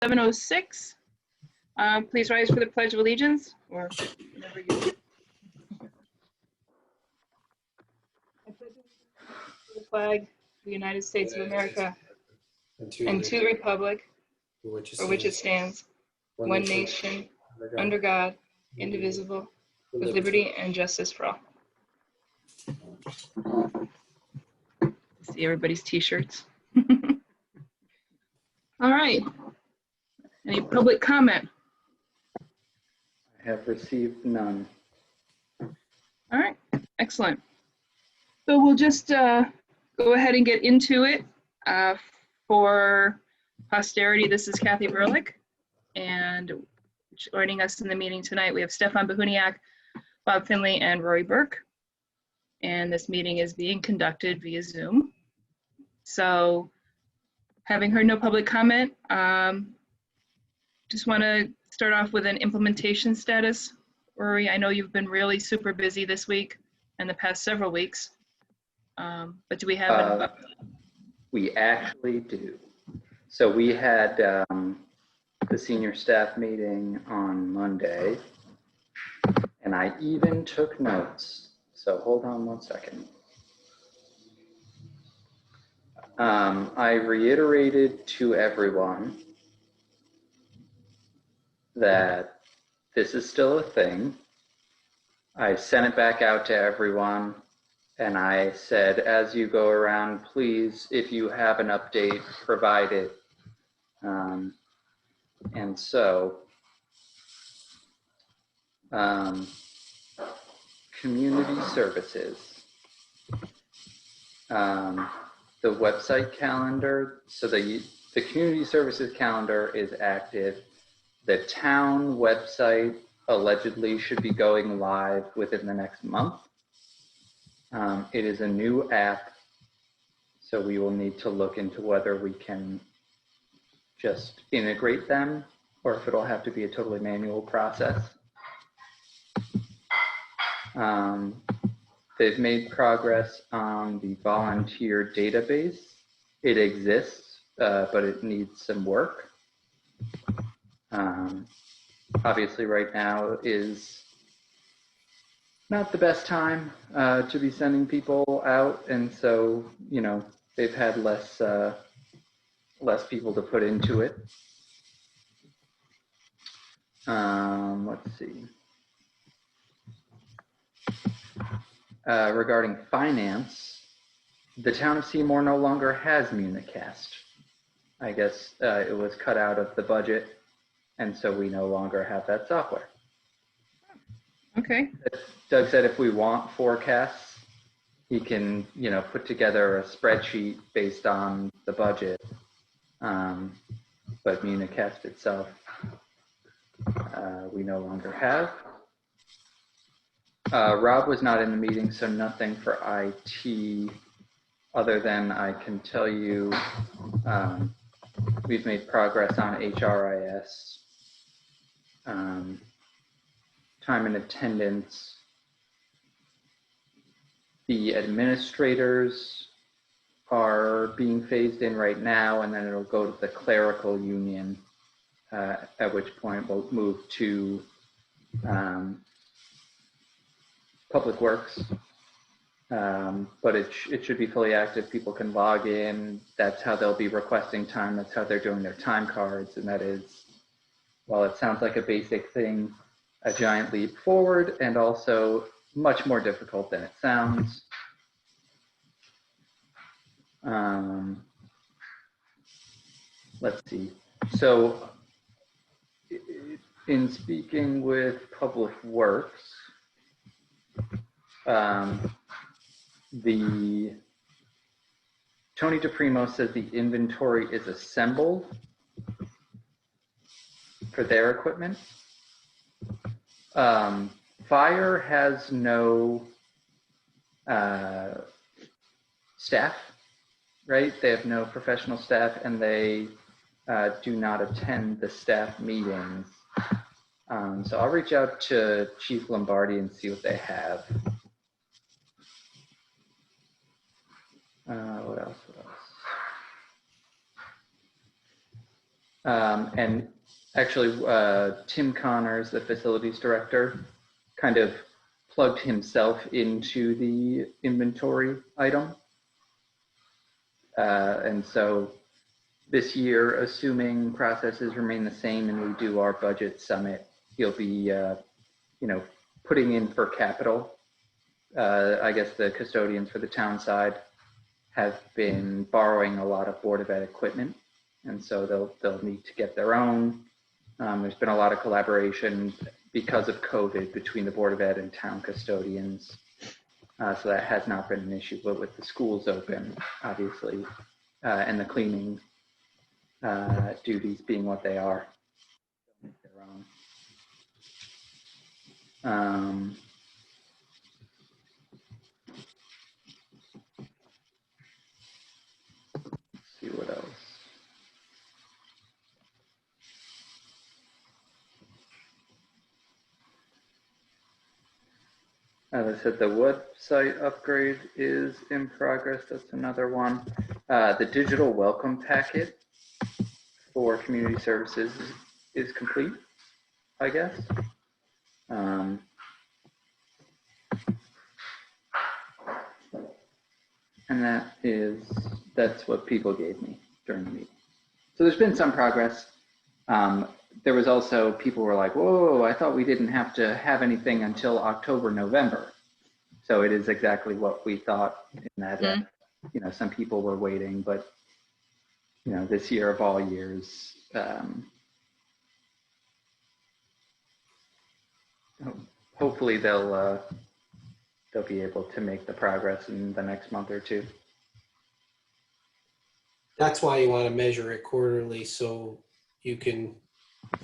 7:06. Please rise for the Pledge of Allegiance, or whatever you. I pledge allegiance to the flag of the United States of America and to the republic for which it stands, one nation, under God, indivisible, with liberty and justice for all. See everybody's t-shirts. All right. Any public comment? I have received none. All right, excellent. So we'll just go ahead and get into it. For posterity, this is Kathy Berlick, and joining us in the meeting tonight, we have Stefan Bahuniak, Bob Finley, and Rory Burke. And this meeting is being conducted via Zoom. So having heard no public comment, just want to start off with an implementation status. Rory, I know you've been really super busy this week and the past several weeks, but do we have We actually do. So we had the senior staff meeting on Monday, and I even took notes. So hold on one second. I reiterated to everyone that this is still a thing. I sent it back out to everyone, and I said, as you go around, please, if you have an update, provide it. And so, community services. The website calendar, so the community services calendar is active. The town website allegedly should be going live within the next month. It is a new app, so we will need to look into whether we can just integrate them or if it'll have to be a totally manual process. They've made progress on the volunteer database. It exists, but it needs some work. Obviously right now is not the best time to be sending people out, and so, you know, they've had less people to put into it. Let's see. Regarding finance, the town of Seymour no longer has Municast. I guess it was cut out of the budget, and so we no longer have that software. Okay. Doug said if we want forecasts, he can, you know, put together a spreadsheet based on the budget. But Municast itself, we no longer have. Rob was not in the meeting, so nothing for IT other than I can tell you we've made progress on HRIS. Time and attendance. The administrators are being phased in right now, and then it'll go to the clerical union, at which point we'll move to Public Works. But it should be fully active. People can log in. That's how they'll be requesting time. That's how they're doing their time cards. And that is, while it sounds like a basic thing, a giant leap forward, and also much more difficult than it sounds. Let's see. So in speaking with Public Works, the Tony DePrimo says the inventory is assembled for their equipment. Fire has no staff, right? They have no professional staff, and they do not attend the staff meetings. So I'll reach out to Chief Lombardi and see what they have. What else? And actually, Tim Connors, the facilities director, kind of plugged himself into the inventory item. And so this year, assuming processes remain the same and we do our budget summit, he'll be, putting in for capital. I guess the custodians for the town side have been borrowing a lot of Board of Ed equipment, and so they'll need to get their own. There's been a lot of collaboration because of COVID between the Board of Ed and town custodians. So that has not been an issue, but with the schools open, obviously, and the cleaning duties being what they are, they'll make their own. Let's see what else. As I said, the website upgrade is in progress. That's another one. The digital welcome packet for community services is complete, I guess. And that's what people gave me during the meeting. So there's been some progress. There was also, people were like, whoa, I thought we didn't have to have anything until October, November. So it is exactly what we thought in that, some people were waiting, but, this year of all years, hopefully they'll be able to make the progress in the next month or two. That's why you want to measure it quarterly, so you can,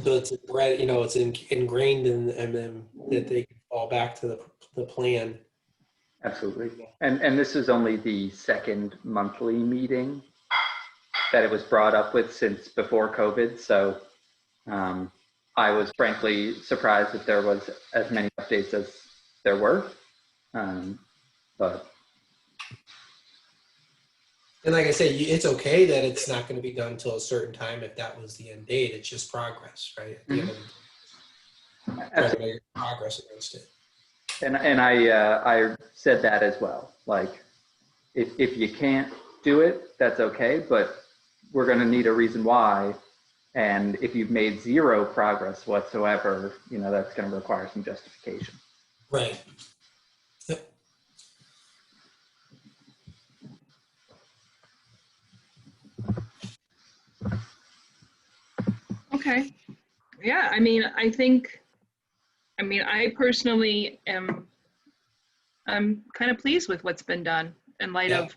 so it's it's ingrained in them, that they can fall back to the plan. Absolutely. And this is only the second monthly meeting that it was brought up with since before COVID. So I was frankly surprised that there was as many updates as there were. But. And like I say, it's okay that it's not going to be done until a certain time if that was the end date. It's just progress, right? At the end of the day, trying to make progress against it. And I said that as well. Like, if you can't do it, that's okay, but we're going to need a reason why. And if you've made zero progress whatsoever, that's going to require some justification. Right. Yep. Okay. Yeah, I personally I'm kind of pleased with what's been done in light of,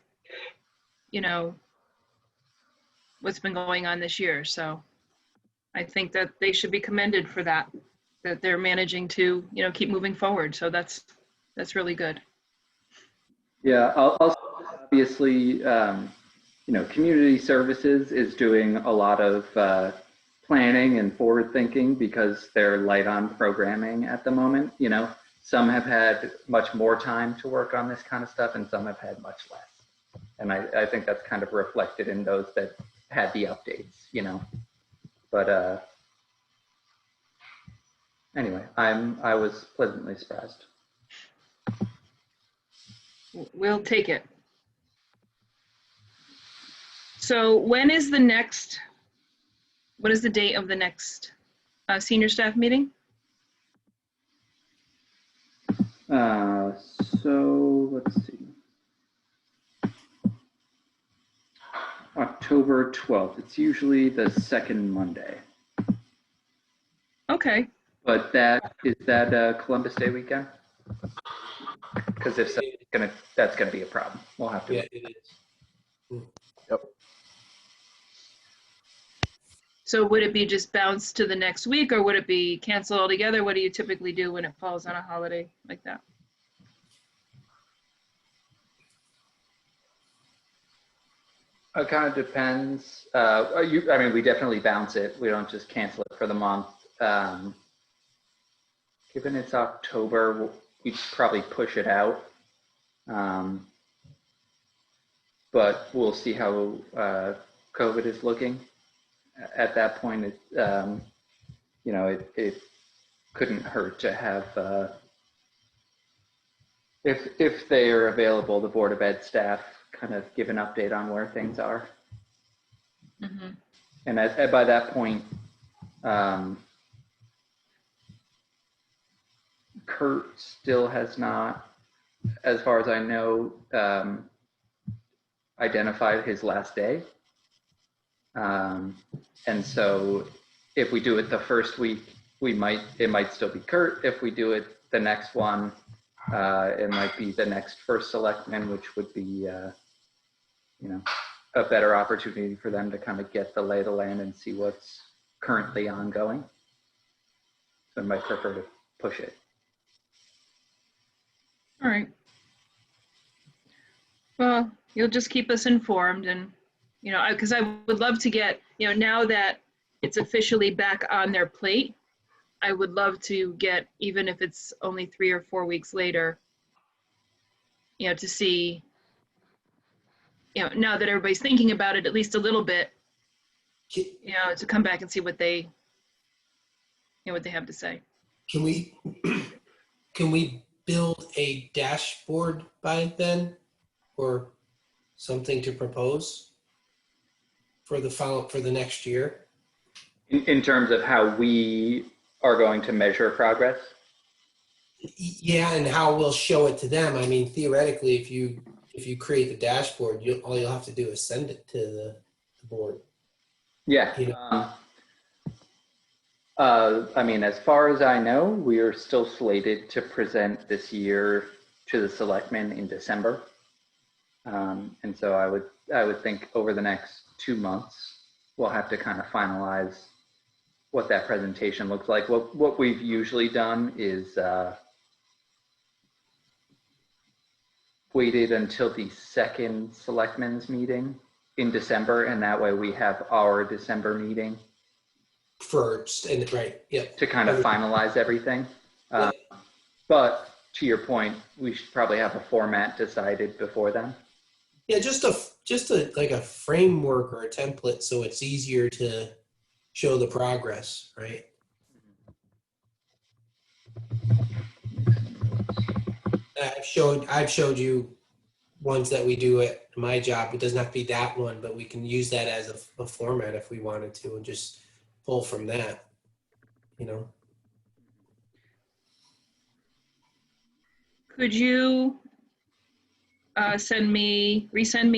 what's been going on this year. So I think that they should be commended for that they're managing to, keep moving forward. So that's really good. Yeah, also, obviously, community services is doing a lot of planning and forward thinking because they're light on programming at the moment. Some have had much more time to work on this kind of stuff and some have had much less. And I think that's kind of reflected in those that had the updates, but anyway, I was pleasantly surprised. We'll take it. So when is what is the date of the next senior staff meeting? So let's see. October 12th. It's usually the second Monday. Okay. But is that Columbus Day weekend? Because if so, that's gonna be a problem. We'll have to. Yeah, it is. Yep. So would it be just bounced to the next week or would it be canceled altogether? What do you typically do when it falls on a holiday like that? It kind of depends. We definitely bounce it. We don't just cancel it for the month. Given it's October, we'd probably push it out. But we'll see how COVID is looking. at that point, it couldn't hurt to have, if they are available, the Board of Ed staff kind of give an update on where things are. Mhm. And by that point, Kurt still has not, as far as I know, identified his last day. And so if we do it the first week, it might still be Kurt. If we do it the next one, it might be the next first selectman, which would be, a better opportunity for them to kind of get the lay of the land and see what's currently ongoing. So I might prefer to push it. All right. Well, you'll just keep us informed, and, because I would love to get, now that it's officially back on their plate, I would love to get, even if it's only 3 or 4 weeks later, to see, now that everybody's thinking about it at least a little bit, to come back and see what they, what they have to say. Can we build a dashboard by then, or something to propose for the next year? In terms of how we are going to measure progress? Yeah, and how we'll show it to them. I mean, theoretically, if you create the dashboard, all you'll have to do is send it to the board. Yeah. I mean, as far as I know, we are still slated to present this year to the selectmen in December. And so I would think over the next 2 months, we'll have to kind of finalize what that presentation looks like. What we've usually done is waited until the second selectmen's meeting in December, and that way we have our December meeting First, and right, yep. To kind of finalize everything. But to your point, we should probably have a format decided before then. Yeah, just a like a framework or a template, so it's easier to show the progress, right? I've showed you ones that we do at my job. It doesn't have to be that one, but we can use that as a format if we wanted to, and just pull from that, Could you resend me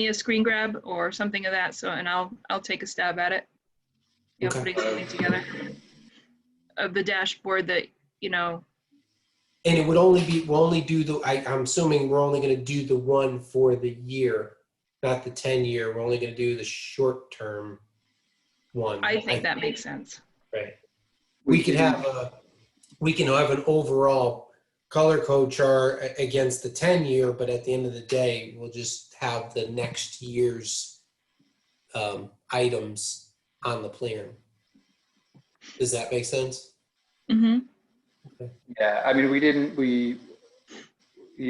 a screen grab or something of that, and I'll take a stab at it. Okay. Putting something together of the dashboard that, And it would only be, I'm assuming we're only going to do the one for the year, not the 10-year. We're only going to do the short-term one. I think that makes sense. Right. We can have an overall color code chart against the 10-year, but at the end of the day, we'll just have the next year's items on the plan. Does that make sense? Mm-hmm. Okay. Yeah, I mean,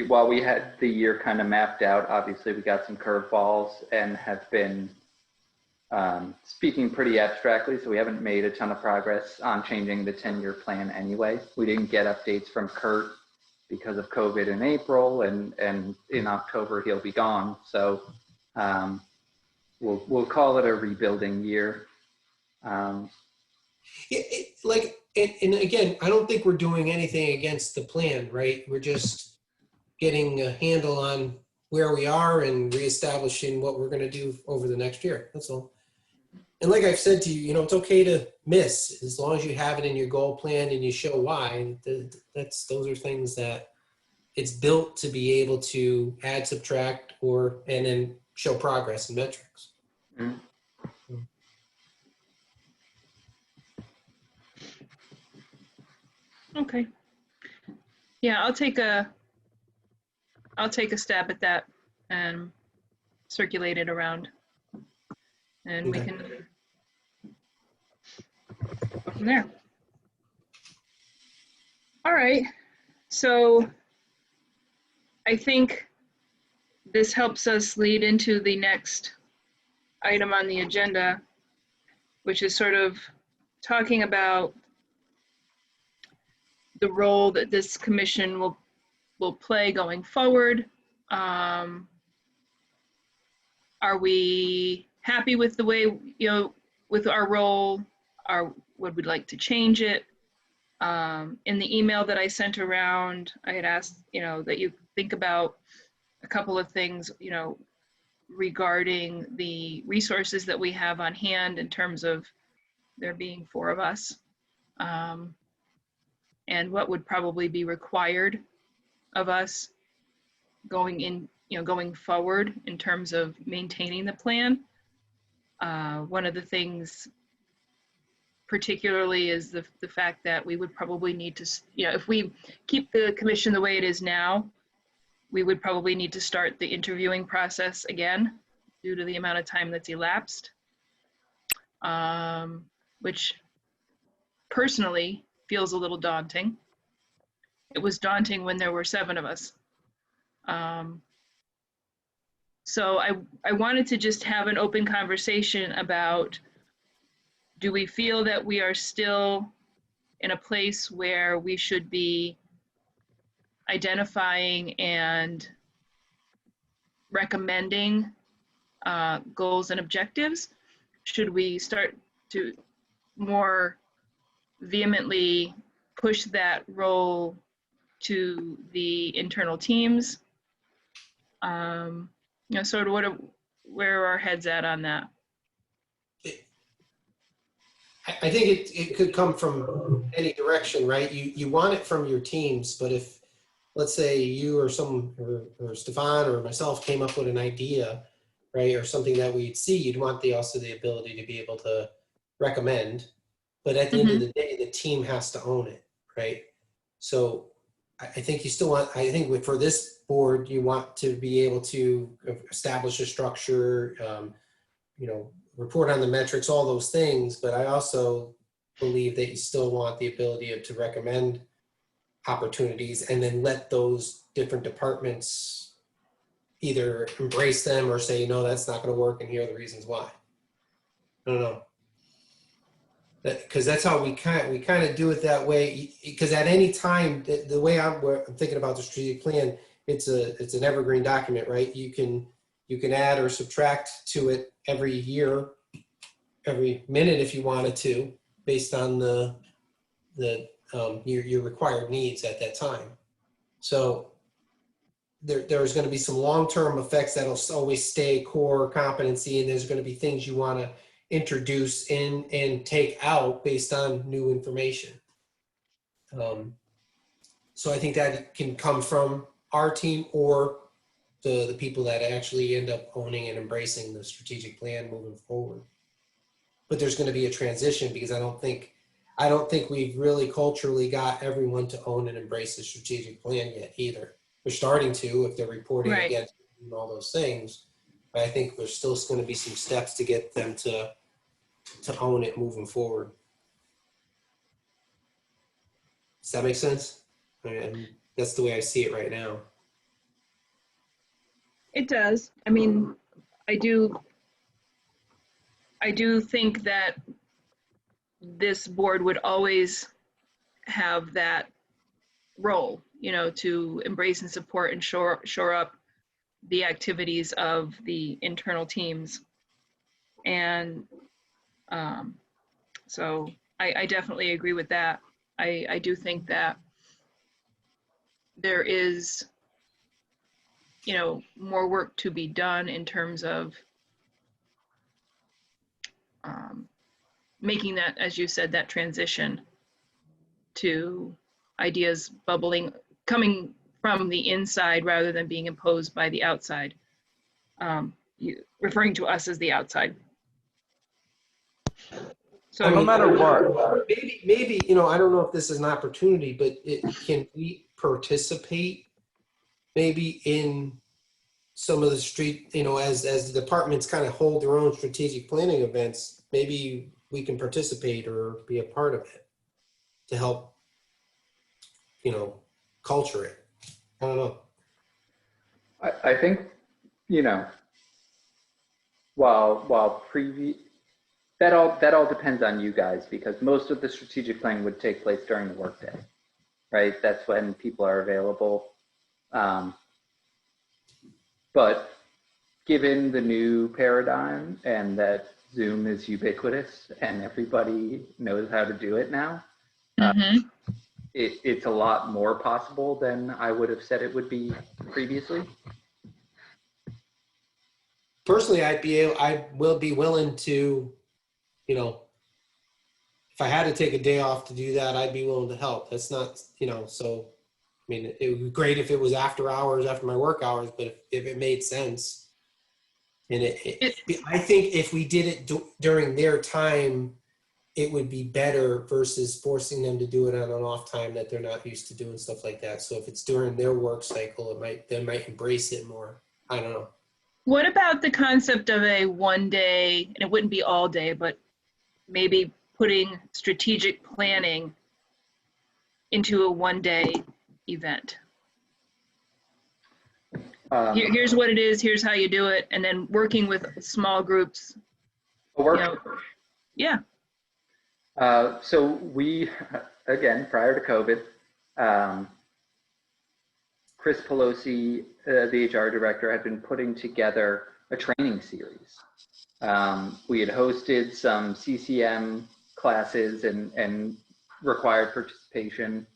while we had the year kind of mapped out, obviously we got some curveballs and have been speaking pretty abstractly, so we haven't made a ton of progress on changing the 10-year plan anyway. We didn't get updates from Kurt because of COVID in April, and in October he'll be gone. So we'll call it a rebuilding year. And again, I don't think we're doing anything against the plan, right? We're just getting a handle on where we are and reestablishing what we're going to do over the next year. That's all. And like I've said to you, it's okay to miss as long as you have it in your goal plan and you show why. Those are things that it's built to be able to add, subtract, and then show progress and metrics. Mm-hmm. Okay. Yeah, I'll take a stab at that and circulate it around, and we can go from there. All right. So I think this helps us lead into the next item on the agenda. which is sort of talking about the role that this commission will play going forward. Are we happy with the way, with our role? Would we like to change it? In the email that I sent around, I had asked, that you think about a couple of things, regarding the resources that we have on hand in terms of there being 4 of us, and what would probably be required of us going forward in terms of maintaining the plan. One of the things particularly is the fact that we would probably need to, if we keep the commission the way it is now, we would probably need to start the interviewing process again due to the amount of time that's elapsed, which personally feels a little daunting. It was daunting when there were 7 of us. So I wanted to just have an open conversation about, do we feel that we are still in a place where we should be identifying and recommending goals and objectives? Should we start to more vehemently push that role to the internal teams? Sort of where are our heads at on that? I think it could come from any direction, right? You want it from your teams, but if, let's say you or Stefan or myself came up with an idea, right, or something that we'd see, you'd want also the ability to be able to recommend. But at the end of the day, the team has to own it, right? So I think you still want, I think for this board, you want to be able to establish a structure, report on the metrics, all those things. But I also believe that you still want the ability to recommend opportunities and then let those different departments either embrace them or say, no, that's not going to work and here are the reasons why. I don't know. Because that's how we kind of do it that way. Because at any time, the way I'm thinking about the strategic plan, it's an evergreen document, right? You can add or subtract to it every year, every minute if you wanted to, based on your required needs at that time. So there's going to be some long-term effects that'll always stay core competency, and there's going to be things you want to introduce in and take out based on new information. So I think that can come from our team or the people that actually end up owning and embracing the strategic plan moving forward. But there's going to be a transition because I don't think we've really culturally got everyone to own and embrace the strategic plan yet either. They're starting to, if they're reporting Right. against and all those things. But I think there's still going to be some steps to get them to own it moving forward. Does that make sense? And that's the way I see it right now. It does. I mean, I do think that this board would always have that role, to embrace and support and shore up the activities of the internal teams. And so I definitely agree with that. I do think that there is, more work to be done in terms of making that, as you said, that transition to ideas coming from the inside rather than being imposed by the outside. Referring to us as the outside. So no matter what. Maybe, I don't know if this is an opportunity, but can we participate maybe in some of the street, as the departments kind of hold their own strategic planning events, maybe we can participate or be a part of it to help, culture it. I don't know. I think, while that all depends on you guys, because most of the strategic planning would take place during the workday, right? That's when people are available. But given the new paradigm and that Zoom is ubiquitous and everybody knows how to do it now, it's a lot more possible than I would have said it would be previously. Personally, I will be willing to, you know, if I had to take a day off to do that, I'd be willing to help. That's not, you know, so, I mean, it would be great if it was after hours, after my work hours, but if it made sense. And I think if we did it during their time, it would be better versus forcing them to do it on an off time that they're not used to doing stuff like that. So if it's during their work cycle, they might embrace it more. I don't know. What about the concept of a one day, and it wouldn't be all day, but maybe putting strategic planning into a one-day event? Here's what it is, here's how you do it, and then working with small groups. You know, yeah. So we, again, prior to COVID, Chris Pelosi, the HR director, had been putting together a training series. We had hosted some CCM classes and required participation.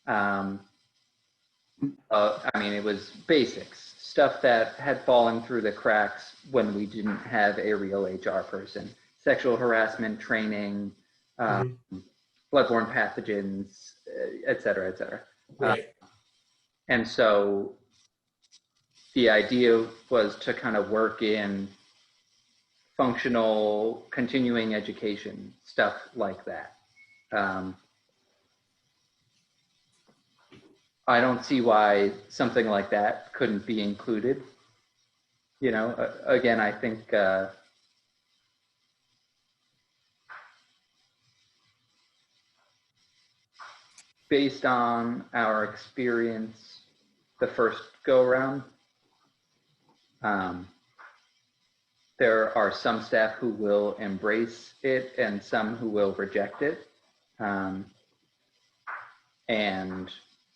I mean, it was basics, stuff that had fallen through the cracks when we didn't have a real HR person. Sexual harassment training, bloodborne pathogens, et cetera, et cetera. Right. And so the idea was to kind of work in functional continuing education, stuff like that. I don't see why something like that couldn't be included. You know, again, I think based on our experience the first go around, there are some staff who will embrace it and some who will reject it.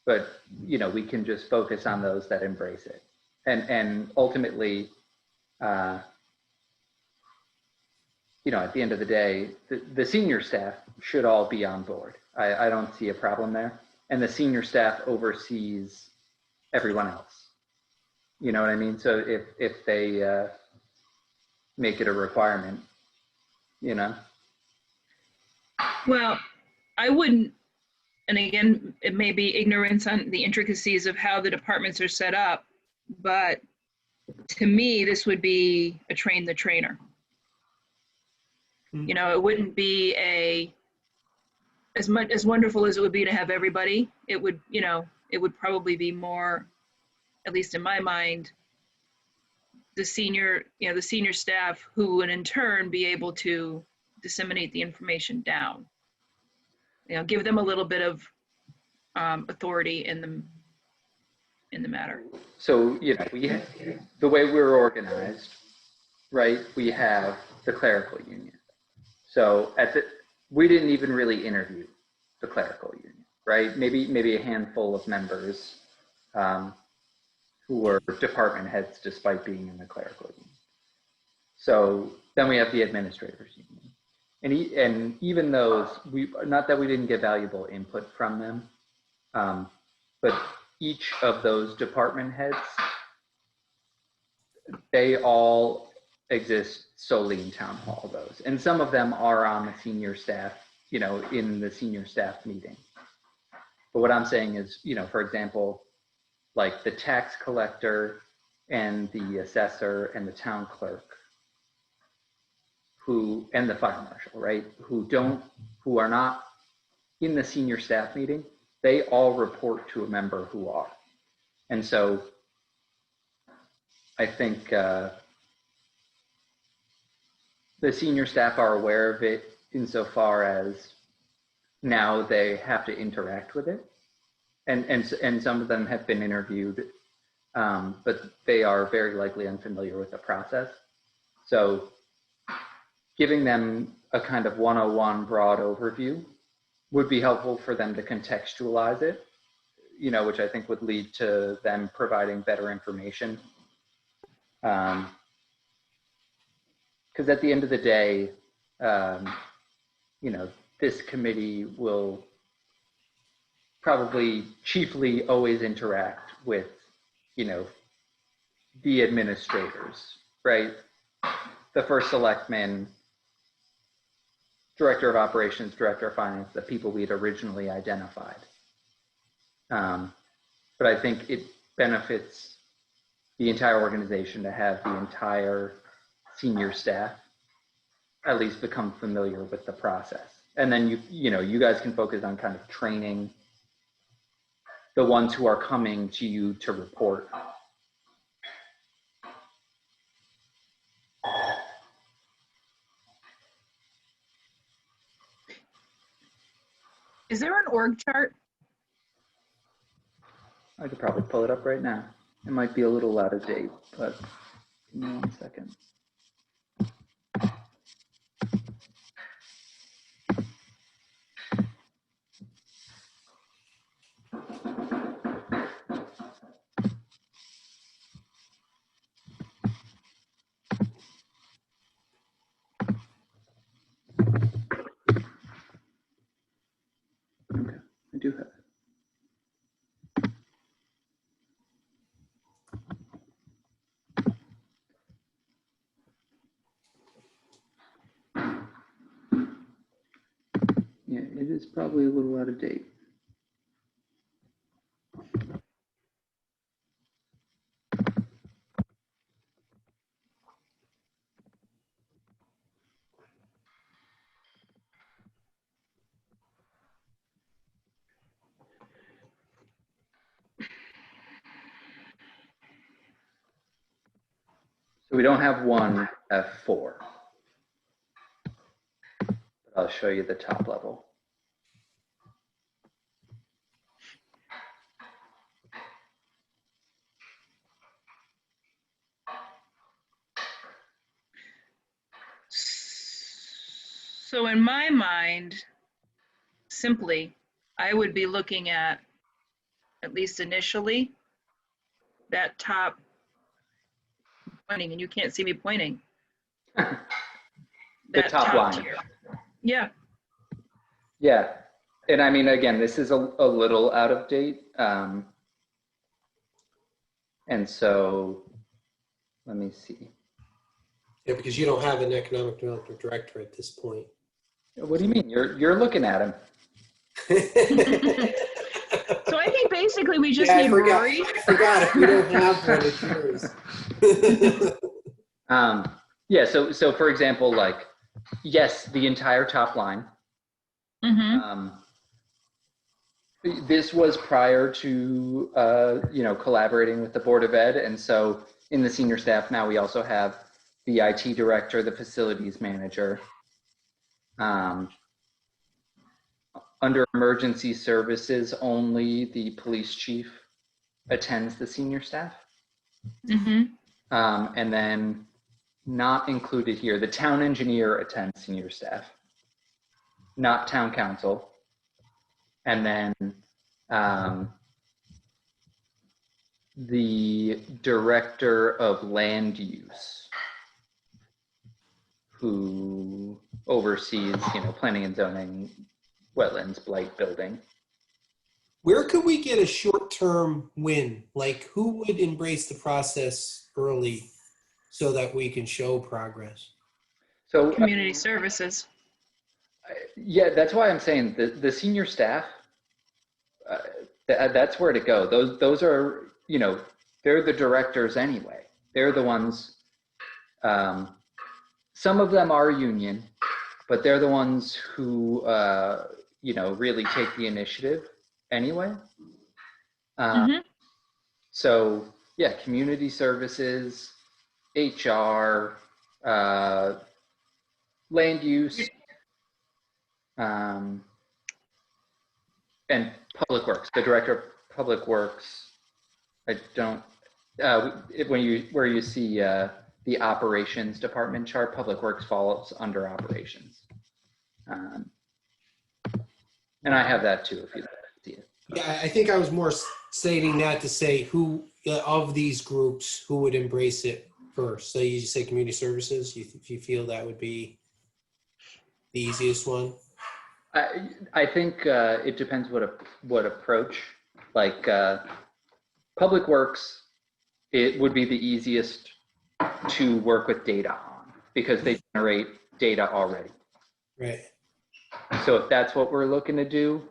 But you know, we can just focus on those that embrace it. And ultimately, you know, at the end of the day, the senior staff should all be on board. I don't see a problem there. And the senior staff oversees everyone else. You know what I mean? So if they make it a requirement, you know? Well, I wouldn't, and again, it may be ignorance on the intricacies of how the departments are set up, but to me, this would be a train the trainer. You know, it wouldn't be as wonderful as it would be to have everybody. It would, you know, it would probably be more, at least in my mind, the senior staff who would in turn be able to disseminate the information down. You know, give them a little bit of authority in the matter. So, you know, the way we're organized, right? We have the clerical union. So we didn't even really interview the clerical union, right? Maybe a handful of members who were department heads despite being in the clerical union. So then we have the administrators union. And even those, not that we didn't get valuable input from them, but each of those department heads, they all exist solely in town hall, those. And some of them are on the senior staff, you know, in the senior staff meeting. But what I'm saying is, you know, for example, like the tax collector and the assessor and the town clerk, and the fire marshal, right, who are not in the senior staff meeting, they all report to a member who are. And so I think the senior staff are aware of it insofar as now they have to interact with it. And some of them have been interviewed, but they are very likely unfamiliar with the process. So giving them a kind of 101 broad overview would be helpful for them to contextualize it, you know, which I think would lead to them providing better information. Because at the end of the day, you know, this committee will probably chiefly always interact with, you know, the administrators, right? The first selectman, director of operations, director of finance, the people we had originally identified. But I think it benefits the entire organization to have the entire senior staff at least become familiar with the process. And then you know, you guys can focus on kind of training the ones who are coming to you to report. Is there an org chart? I could probably pull it up right now. It might be a little out of date, but give me 1 second. Okay, I do have it. Yeah, it is probably a little out of date. So we don't have one F4. But I'll show you the top level. So in my mind, simply, I would be looking at least initially, that top pointing, and you can't see me pointing. The That top line. tier. Yeah. Yeah, and I mean, again, this is a little out of date. And so, let me see. Yeah, because you don't have an economic development director at this point. What do you mean? You're looking at him. So I think basically we just Yeah, need Rory. I forgot if we don't have one, it's yours. Yeah, so for example, like, yes, the entire top line. Mm-hmm. This was prior to, you know, collaborating with the Board of Ed. And so in the senior staff now, we also have the IT director, the facilities manager. Under emergency services, only the police chief attends the senior staff. Mm-hmm. And then not included here, the town engineer attends senior staff, not town council. And then the director of land use, who oversees, you know, planning and zoning, wetlands, blight, building. Where could we get a short-term win? Like, who would embrace the process early so that we can show progress? So Community services. yeah, that's why I'm saying the senior staff, that's where to go. Those are, you know, they're the directors anyway. They're the ones, some of them are union, but they're the ones who, you know, really take the initiative anyway. Mm-hmm. So yeah, community services, HR, land use, and public works. The director of public works, I don't, where you see the operations department chart, public works falls under operations. And I have that too, if you'd like to see it. Yeah, I think I was more stating that to say who of these groups who would embrace it first. So you just say community services. If you feel that would be the easiest one. I think it depends what approach. Like public works, it would be the easiest to work with data on because they generate data already. Right. So if that's what we're looking to do,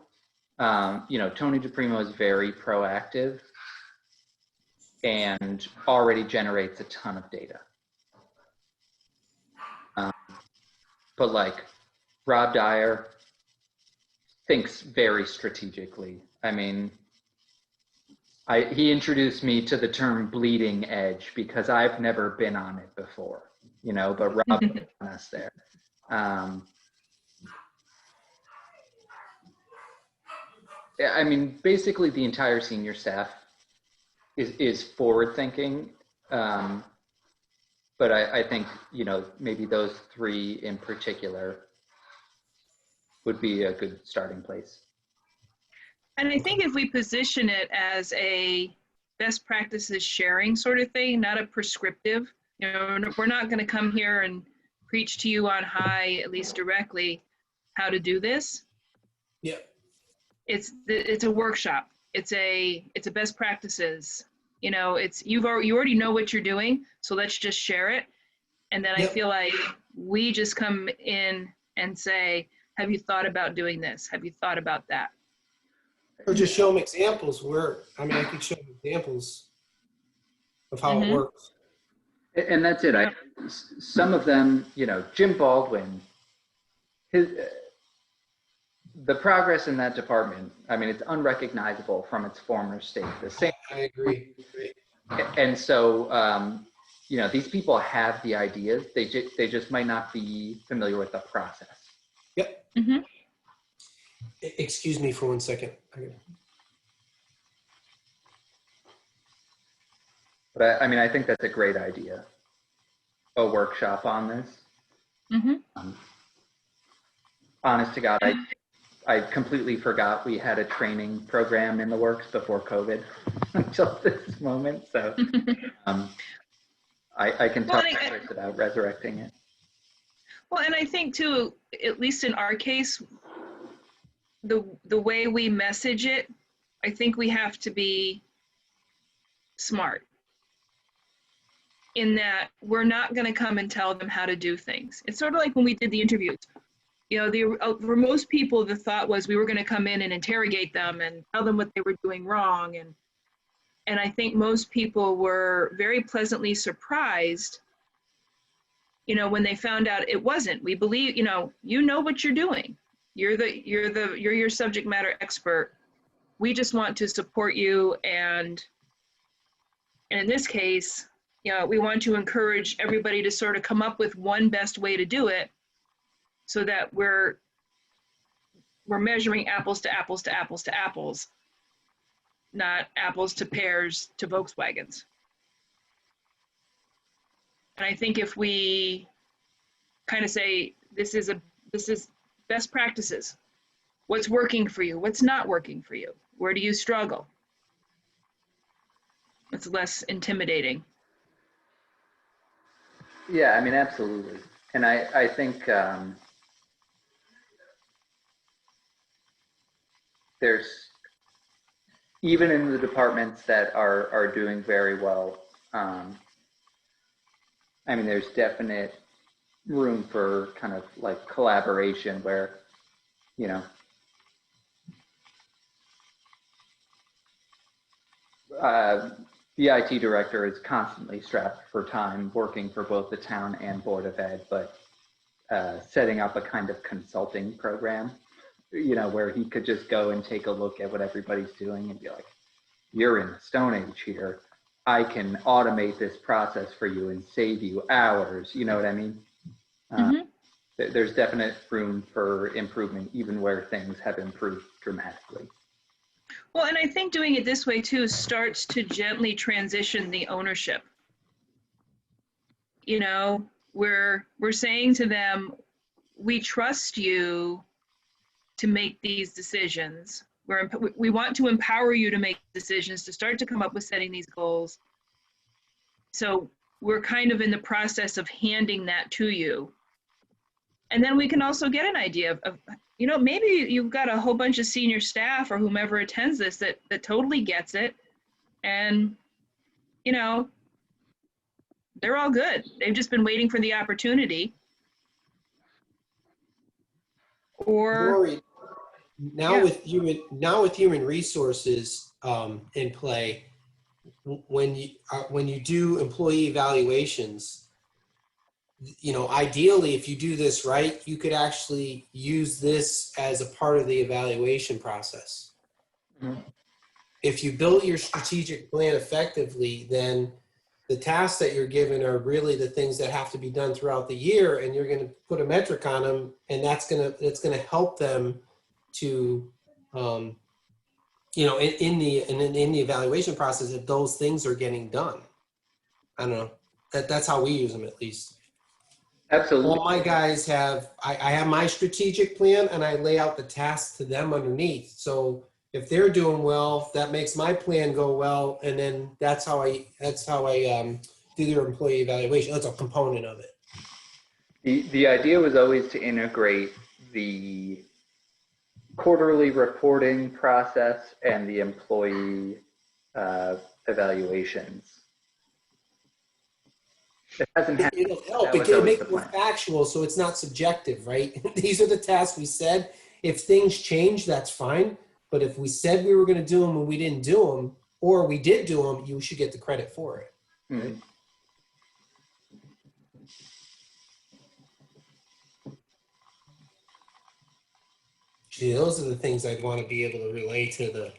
you know, Tony DePrimo is very proactive and already generates a ton of data. But like Rob Dyer thinks very strategically. I mean, he introduced me to the term bleeding edge because I've never been on it before, you know, but Rob put us there. I mean, basically the entire senior staff is forward thinking. But I think, you know, maybe those three in particular would be a good starting place. And I think if we position it as a best practices sharing sort of thing, not a prescriptive, you know, we're not going to come here and preach to you on high, at least directly, how to do this. Yeah. It's a workshop. It's a best practices. You know, you already know what you're doing, so let's just share it. And then I feel like we just come in and say, have you thought about doing this? Have you thought about that? Or just show them examples where, I mean, I could show them examples of how it works. And that's it. Some of them, you know, Jim Baldwin, the progress in that department, I mean, it's unrecognizable from its former state. The same. I agree. And so, you know, these people have the ideas. They just might not be familiar with the process. Yep. Excuse me for 1 second. But I mean, I think that's a great idea. A workshop on this. Honest to God, I completely forgot we had a training program in the works before COVID until this moment. So I can talk to Chris about resurrecting it. Well, and I think too, at least in our case, the way we message it, I think we have to be smart in that we're not going to come and tell them how to do things. It's sort of like when we did the interviews. You know, for most people, the thought was we were going to come in and interrogate them and tell them what they were doing wrong. And I think most people were very pleasantly surprised, you know, when they found out it wasn't. We believe, you know what you're doing. You're your subject matter expert. We just want to support you. And in this case, you know, we want to encourage everybody to sort of come up with one best way to do it so that we're measuring apples to apples to apples to apples, not apples to pears to Volkswagens. And I think if we kind of say, this is best practices, what's working for you, what's not working for you, where do you struggle? It's less intimidating. Yeah, I mean, absolutely. And I think there's, even in the departments that are doing very well, I mean, there's definite room for kind of like collaboration where, you know, the IT director is constantly strapped for time working for both the town and Board of Ed, but setting up a kind of consulting program, you know, where he could just go and take a look at what everybody's doing and be like, you're in the Stone Age here. I can automate this process for you and save you hours. You know what I mean? There's definite room for improvement, even where things have improved dramatically. Well, and I think doing it this way too starts to gently transition the ownership. You know, we're saying to them, we trust you to make these decisions. We want to empower you to make decisions, to start to come up with setting these goals. So we're kind of in the process of handing that to you. And then we can also get an idea of you know, maybe you've got a whole bunch of senior staff or whomever attends this that totally gets it. And, you know, they're all good. They've just been waiting for the opportunity. Or Lori, now yeah. with human resources in play, when you do employee evaluations, you know, ideally, if you do this right, you could actually use this as a part of the evaluation process. Mhm. If you build your strategic plan effectively, then the tasks that you're given are really the things that have to be done throughout the year, and you're going to put a metric on them, and that's going to help them to, you know, in the evaluation process, if those things are getting done. I don't know. That's how we use them, at least. Absolutely. All my guys have, I have my strategic plan, and I lay out the tasks to them underneath. So if they're doing well, that makes my plan go well, and then that's how I do their employee evaluation. That's a component of it. The idea was always to integrate the quarterly reporting process and the employee evaluations. It hasn't happened. It'll help. That was It always makes the it more plan. factual, so it's not subjective, right? These are the tasks we said. If things change, that's fine. But if we said we were going to do them and we didn't do them, or we did do them, you should get the credit for it. Mhm. Gee, those are the things I'd want to be able to relay to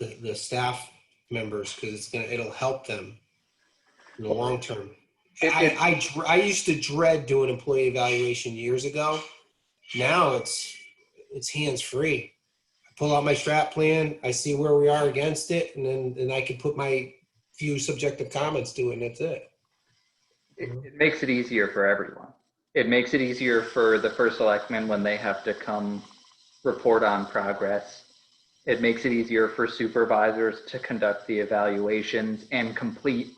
the staff members, because it'll help them in the long term. I used to dread doing employee evaluation years ago. Now it's hands free. I pull out my strat plan, I see where we are against it, and then I can put my few subjective comments to it, and that's it. It makes it easier for everyone. It makes it easier for the first selectman when they have to come report on progress. It makes it easier for supervisors to conduct the evaluations and complete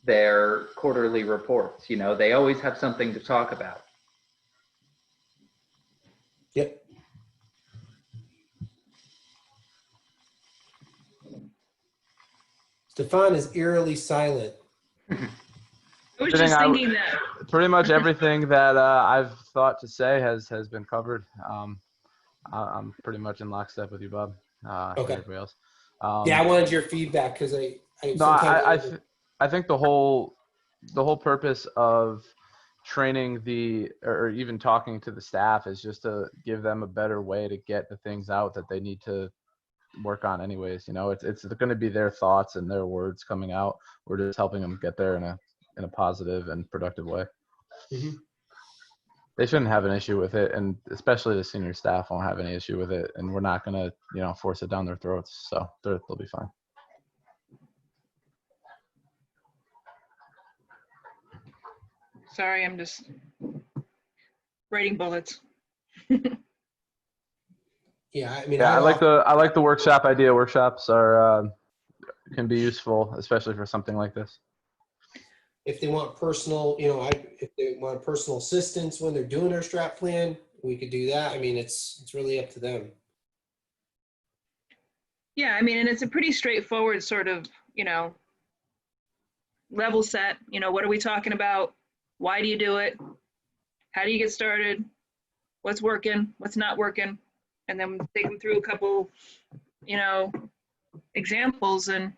their quarterly reports. You know, they always have something to talk about. Yep. Stefan is eerily silent. I was just thinking that. Pretty much everything that I've thought to say has been covered. I'm pretty much in lockstep with you, Bob. Okay. Everybody else. Yeah, I wanted your feedback, because I think the whole purpose of training or even talking to the staff is just to give them a better way to get the things out that they need to work on anyways. You know, it's going to be their thoughts and their words coming out. We're just helping them get there in a positive and productive way. Mhm. They shouldn't have an issue with it, and especially the senior staff won't have any issue with it, and we're not going to, you know, force it down their throats, so they'll be fine. Sorry, I'm just writing bullets. Yeah, I mean, Yeah, I like the workshop idea. Workshops can be useful, especially for something like this. if they want personal, you know, if they want personal assistance when they're doing their strat plan, we could do that. I mean, it's really up to them. Yeah, I mean, and it's a pretty straightforward sort of, you know, level set. You know, what are we talking about? Why do you do it? How do you get started? What's working? What's not working? And then take them through a couple, you know, examples and,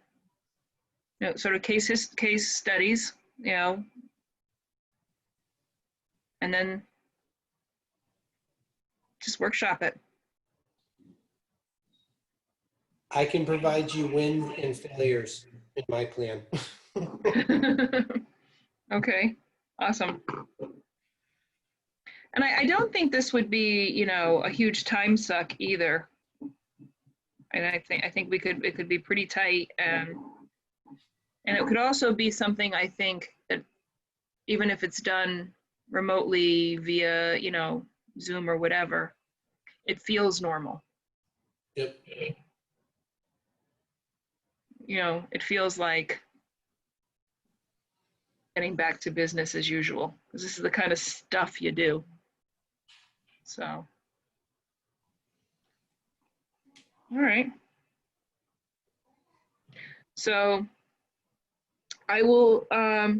you know, sort of case studies, you know, and then just workshop it. I can provide you wins and failures in my plan. Okay, awesome. And I don't think this would be, you know, a huge time suck either. And I think it could be pretty tight, and it could also be something, I think, that even if it's done remotely via, you know, Zoom or whatever, it feels normal. Yep. You know, it feels like getting back to business as usual, because this is the kind of stuff you do. So, all right. So I will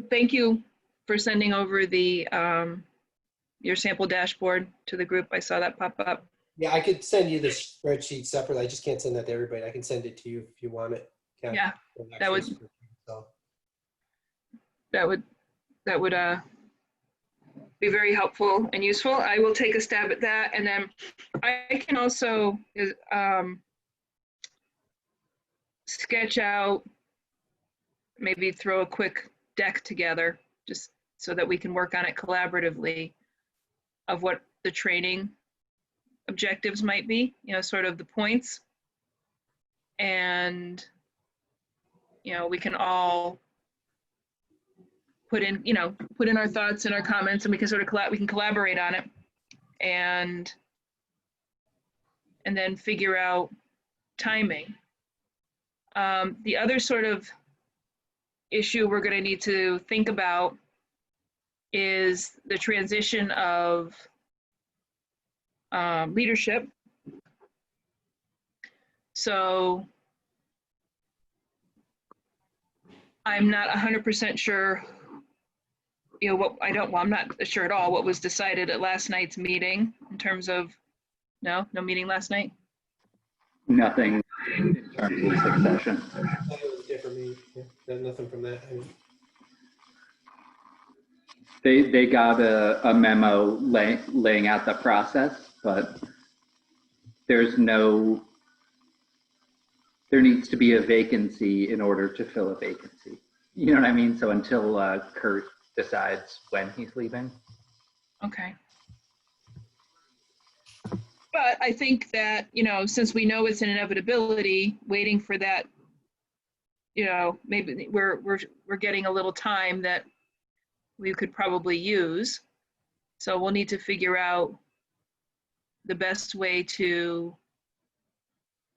thank you for sending over the your sample dashboard to the group. I saw that pop up. Yeah, I could send you the spreadsheet separately. I just can't send that to everybody. I can send it to you if you want it. Kat. Yeah, that would- So, that would be very helpful and useful. I will take a stab at that, and then I can also sketch out, maybe throw a quick deck together, just so that we can work on it collaboratively, of what the training objectives might be, you know, sort of the points. And, you know, we can all put in, you know, put in our thoughts and our comments, and we can sort of we can collaborate on it, and then figure out timing. The other sort of issue we're going to need to think about is the transition of leadership. So I'm not 100% sure, you know, what I'm not sure at all what was decided at last night's meeting in terms of, no meeting last night? Nothing in terms of succession. that was different. Yeah, nothing from that. I mean, They got a memo laying out the process, but there needs to be a vacancy in order to fill a vacancy. You know what I mean? So until Kurt decides when he's leaving. Okay. But I think that, you know, since we know it's an inevitability, waiting for that, you know, maybe we're getting a little time that we could probably use. So we'll need to figure out the best way to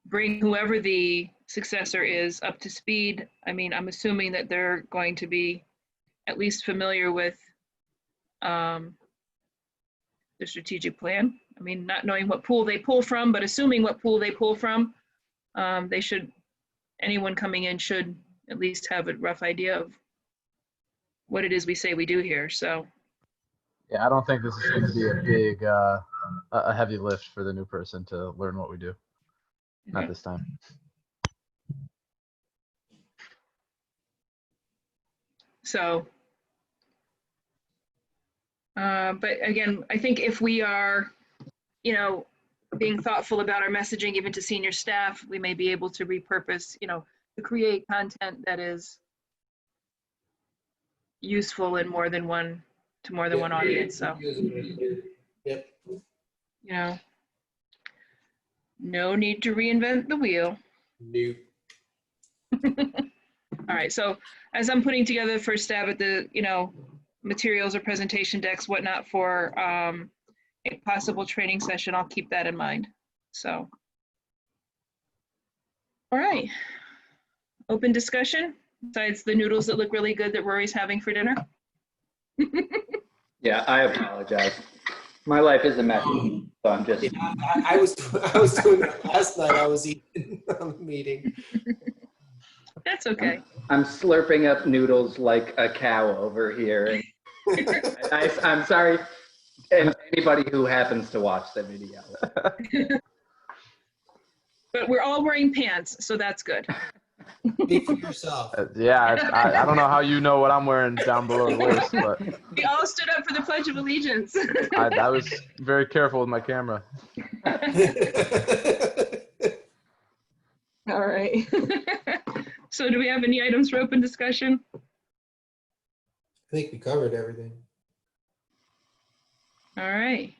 bring whoever the successor is up to speed. I mean, I'm assuming that they're going to be at least familiar with the strategic plan. I mean, not knowing what pool they pull from, but assuming what pool they pull from, anyone coming in should at least have a rough idea of what it is we say we do here. So, Yeah, I don't think this is going to be a big, a heavy lift for the new person to learn what we do. Not this time. so, but again, I think if we are, you know, being thoughtful about our messaging, even to senior staff, we may be able to repurpose, you know, to create content that is useful in more than one audience. So, yep. you know, no need to reinvent the wheel. Nope. All right, so as I'm putting together the first stab at the, you know, materials or presentation decks, whatnot, for a possible training session, I'll keep that in mind. So, all right, open discussion, besides the noodles that look really good that Rory's having for dinner. Yeah, I apologize. My life is a mess, so I'm just. Yeah, I was doing that last night. I was eating on the meeting. That's okay. I'm slurping up noodles like a cow over here. I'm sorry, and anybody who happens to watch the video. But we're all wearing pants, so that's good. Speak for yourself. Yeah, I don't know how you know what I'm wearing down below the waist, but We all stood up for the Pledge of Allegiance. I was very careful with my camera. All right. So do we have any items for open discussion? I think we covered everything. All right.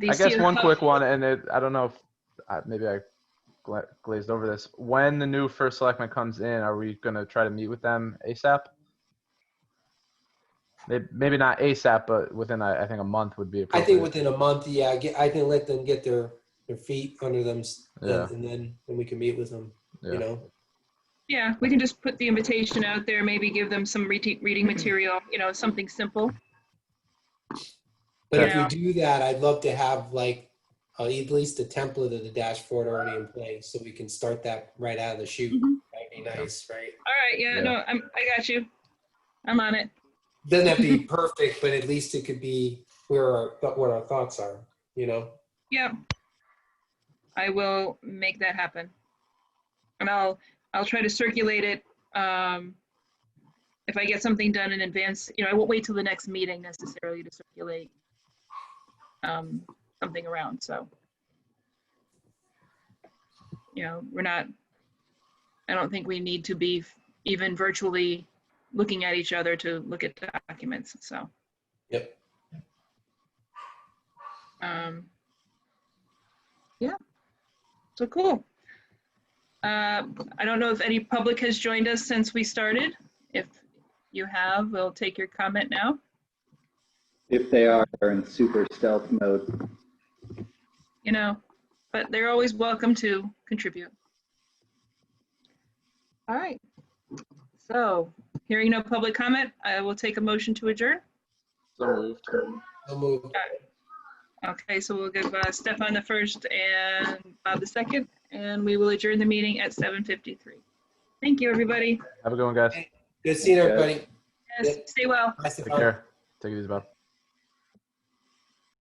I guess one quick one, and I don't know if maybe I glazed over this. When the new first selectman comes in, are we going to try to meet with them ASAP? Maybe not ASAP, but within, I think a month would be I appropriate. think within a month, yeah, I can let them get their feet under them, Yeah. and then we can meet with them, Yeah. you know? Yeah, we can just put the invitation out there, maybe give them some reading material, something simple. But You if know. we do that, I'd love to have like at least a template of the dashboard already in place, so we can start that right out of the chute. Mhm. That'd be nice, right? All right, yeah, Yeah. no, I got you. I'm on it. Doesn't have to be perfect, but at least it could be what our thoughts are, you know? Yeah. I will make that happen. And I'll try to circulate it. If I get something done in advance, I won't wait till the next meeting necessarily to circulate something around. So, I don't think we need to be even virtually looking at each other to look at documents. So, Yep. yeah. So cool. I don't know if any public has joined us since we started. If you have, we'll take your comment now. If they are, they're in super stealth mode. But they're always welcome to contribute. All right. So, hearing no public comment, I will take a motion to adjourn. So moved. I'll move. Okay, so we'll give Stefan the first and Bob the second, and we will adjourn the meeting at 7:53. Thank you, everybody. Have a good one, guys. Good seeing everybody. Yes, stay well. Bye, Take Stefan. care. Take it easy, Bob.